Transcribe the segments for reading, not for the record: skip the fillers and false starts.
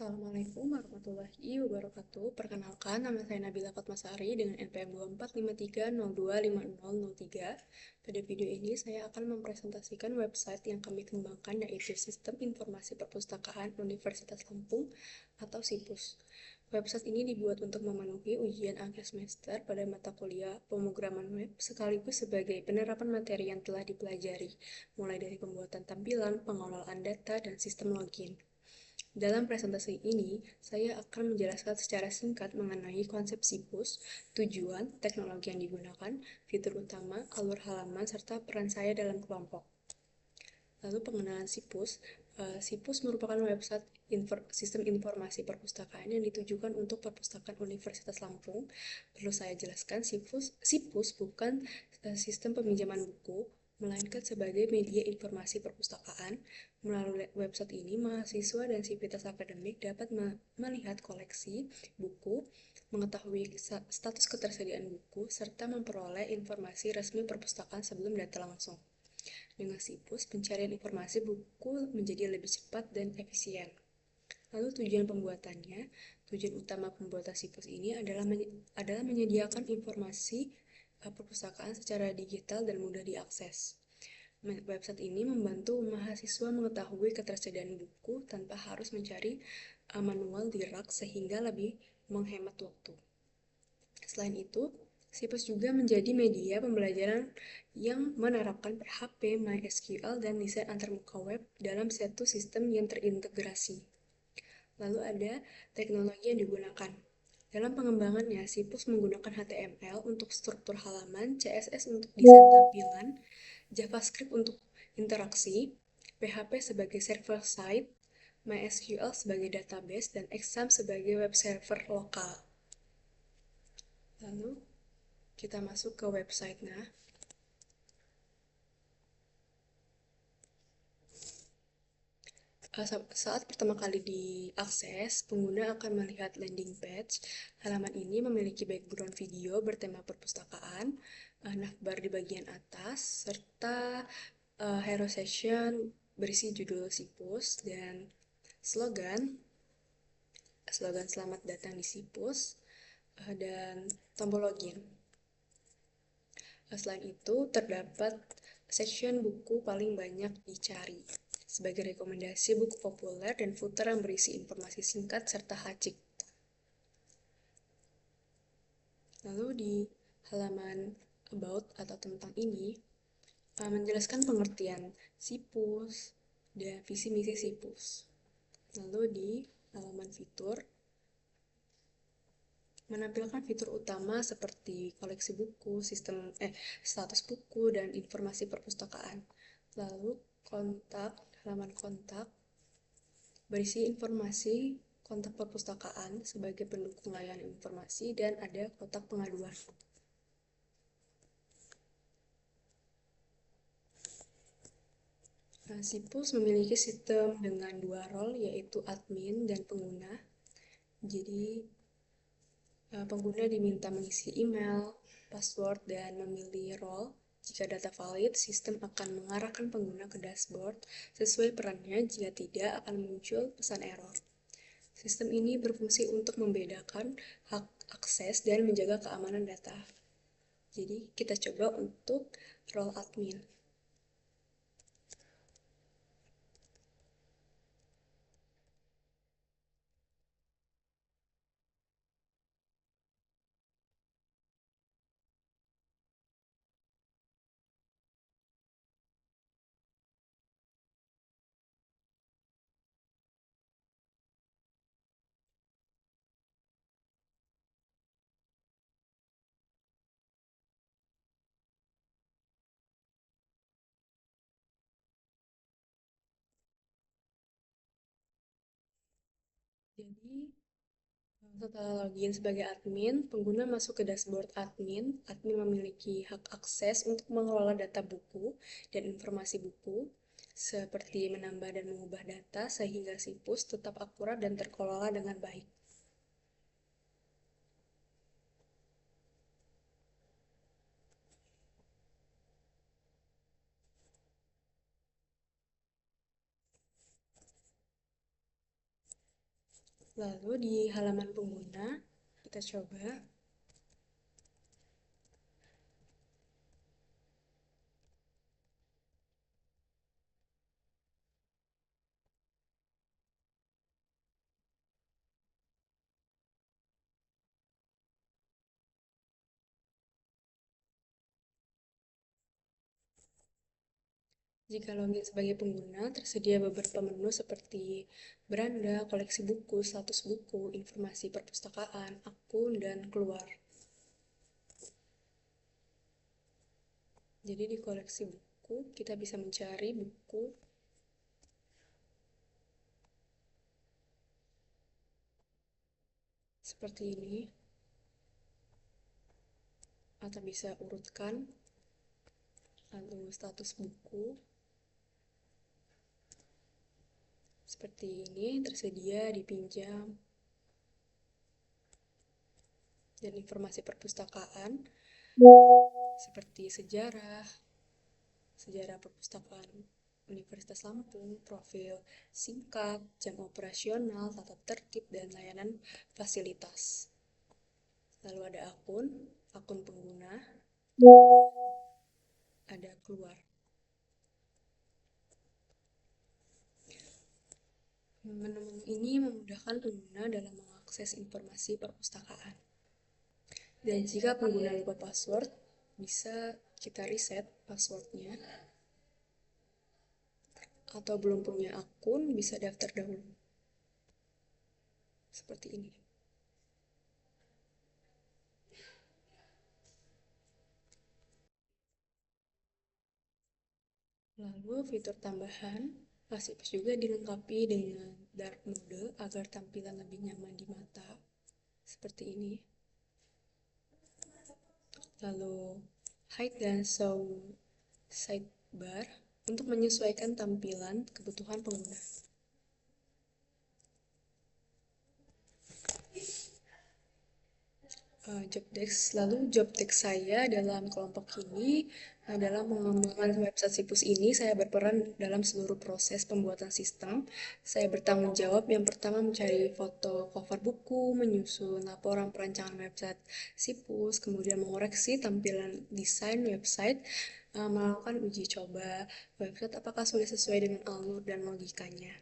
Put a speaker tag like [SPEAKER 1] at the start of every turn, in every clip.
[SPEAKER 1] Assalamualaikum warahmatullahi wabarakatuh. Perkenalkan, nama saya Nabila Fatmasari dengan NPM 2453025003. Pada video ini, saya akan mempresentasikan website yang kami kembangkan, yaitu Sistem Informasi Perpustakaan Universitas Lampung atau SIPUS. Website ini dibuat untuk memenuhi ujian akhir semester pada mata kuliah pemrograman web sekaligus sebagai penerapan materi yang telah dipelajari, mulai dari pembuatan tampilan, pengelolaan data, dan sistem login. Dalam presentasi ini, saya akan menjelaskan secara singkat mengenai konsep SIPUS, tujuan, teknologi yang digunakan, fitur utama, alur halaman, serta peran saya dalam kelompok. Lalu pengenalan SIPUS. SIPUS merupakan website sistem informasi perpustakaan yang ditujukan untuk perpustakaan Universitas Lampung. Perlu saya jelaskan, SIPUS bukan sistem peminjaman buku, melainkan sebagai media informasi perpustakaan. Melalui website ini, mahasiswa dan sivitas akademik dapat melihat koleksi buku, mengetahui status ketersediaan buku, serta memperoleh informasi resmi perpustakaan sebelum datang langsung. Dengan SIPUS, pencarian informasi buku menjadi lebih cepat dan efisien. Lalu tujuan pembuatannya, tujuan utama pembuatan SIPUS ini adalah menyediakan informasi perpustakaan secara digital dan mudah diakses. Website ini membantu mahasiswa mengetahui ketersediaan buku tanpa harus mencari manual di rak sehingga lebih menghemat waktu. Selain itu, SIPUS juga menjadi media pembelajaran yang menerapkan PHP, MySQL, dan desain antarmuka web dalam satu sistem yang terintegrasi. Lalu ada teknologi yang digunakan. Dalam pengembangannya, SIPUS menggunakan HTML untuk struktur halaman, CSS untuk desain tampilan, JavaScript untuk interaksi, PHP sebagai server side, MySQL sebagai database, dan Exam sebagai web server lokal. Lalu kita masuk ke websitenya. Saat pertama kali diakses, pengguna akan melihat landing page. Halaman ini memiliki background video bertema perpustakaan, navbar di bagian atas, serta hero session berisi judul SIPUS dan slogan selamat datang di SIPUS, dan tombol login. Selain itu, terdapat section buku paling banyak dicari sebagai rekomendasi buku populer dan footer yang berisi informasi singkat serta hacik. Lalu di halaman about atau tentang ini menjelaskan pengertian SIPUS dan visi misi SIPUS. Lalu di halaman fitur menampilkan fitur utama seperti koleksi buku, status buku, dan informasi perpustakaan. Lalu halaman kontak berisi informasi kontak perpustakaan sebagai pendukung layanan informasi dan ada kotak pengaduan. SIPUS memiliki sistem dengan dua role, yaitu admin dan pengguna. Jadi pengguna diminta mengisi email, password, dan memilih role. Jika data valid, sistem akan mengarahkan pengguna ke dashboard sesuai perannya. Jika tidak, akan muncul pesan error. Sistem ini berfungsi untuk membedakan hak akses dan menjaga keamanan data. Jadi, kita coba untuk role admin. Jadi, setelah login sebagai admin, pengguna masuk ke dashboard admin. Admin memiliki hak akses untuk mengelola data buku dan informasi buku, seperti menambah dan mengubah data sehingga SIPUS tetap akurat dan terkelola dengan baik. Lalu di halaman pengguna, kita coba. Jika login sebagai pengguna, tersedia beberapa menu seperti beranda, koleksi buku, status buku, informasi perpustakaan, akun, dan keluar. Jadi di koleksi buku, kita bisa mencari buku seperti ini, atau bisa urutkan, lalu status buku, seperti ini, tersedia, dipinjam, dan informasi perpustakaan, seperti sejarah perpustakaan Universitas Lampung, profil singkat, jam operasional, tata tertib, dan layanan fasilitas. Lalu ada akun pengguna, ada keluar. Menu-menu ini memudahkan pengguna dalam mengakses informasi perpustakaan. Dan jika pengguna lupa password, bisa kita reset passwordnya. Atau belum punya akun, bisa daftar dahulu. Seperti ini. Lalu fitur tambahan, situs juga dilengkapi dengan dark mode agar tampilan lebih nyaman di mata. Seperti ini. Lalu hide dan show sidebar untuk menyesuaikan tampilan kebutuhan pengguna. Job desk saya dalam kelompok ini adalah mengembangkan website Sipus ini. Saya berperan dalam seluruh proses pembuatan sistem. Saya bertanggung jawab yang pertama mencari foto cover buku, menyusun laporan perancangan website Sipus, kemudian mengoreksi tampilan desain website, melakukan uji coba website apakah sudah sesuai dengan alur dan logikanya.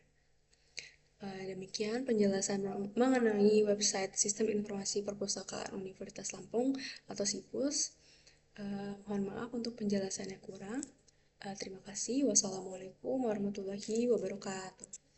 [SPEAKER 1] Demikian penjelasan mengenai website Sistem Informasi Perpustakaan Universitas Lampung atau SIPUS. Mohon maaf untuk penjelasannya kurang. Terima kasih. Wassalamualaikum warahmatullahi wabarakatuh.